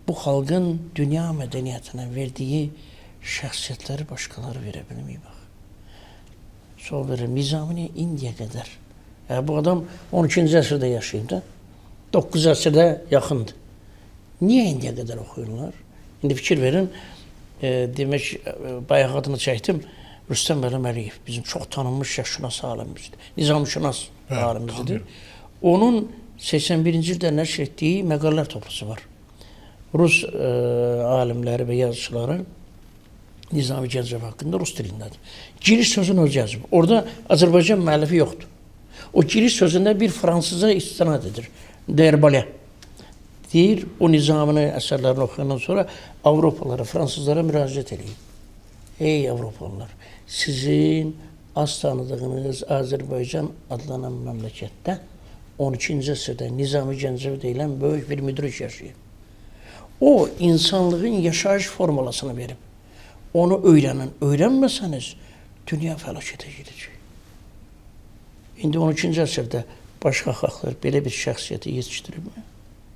bu xalqın dünya mədəniyyətinə verdiyi şəxsiyyətləri başqaları verə bilməyib. Sual verir, Nizami indiyə qədər. Bu adam 12-ci əsrdə yaşayıb da, 9 əsrdə yaxındır. Niyə indiyə qədər oxuyurlar? İndi fikir verin, demək, bayaq adını çəkdim, Rüstəm Əliyev, bizim çox tanınmış şəxsşünas alimimizdir, nizamşünas alimimizdir. Onun 81-ci ildə nəşr etdiyi məqalələr toplusu var. Rus alimləri və yazıçıları Nizami Gəncəv haqqında rus dilindədir. Giriş sözünü öz yazıb. Orada Azərbaycan müəllifi yoxdur. O giriş sözündə bir fransıza istinad edir. Derbale. Deyir, o Nizamini əsərlərini oxuyandan sonra Avropalara, fransızlara müraciət edeyim. Ey Avropalılar, sizin az tanıdığınız Azərbaycan adlanan məmləkətdə 12-ci əsrdə Nizami Gəncəv deyilən böyük bir müdrik yaşayıb. O, insanlığın yaşayış formulasını verib. Onu öyrənin. Öyrənməsəniz, dünya fəlakətə gedəcək. İndi 12-ci əsrdə başqa xalqlar belə bir şəxsiyyəti yetişdiribmi?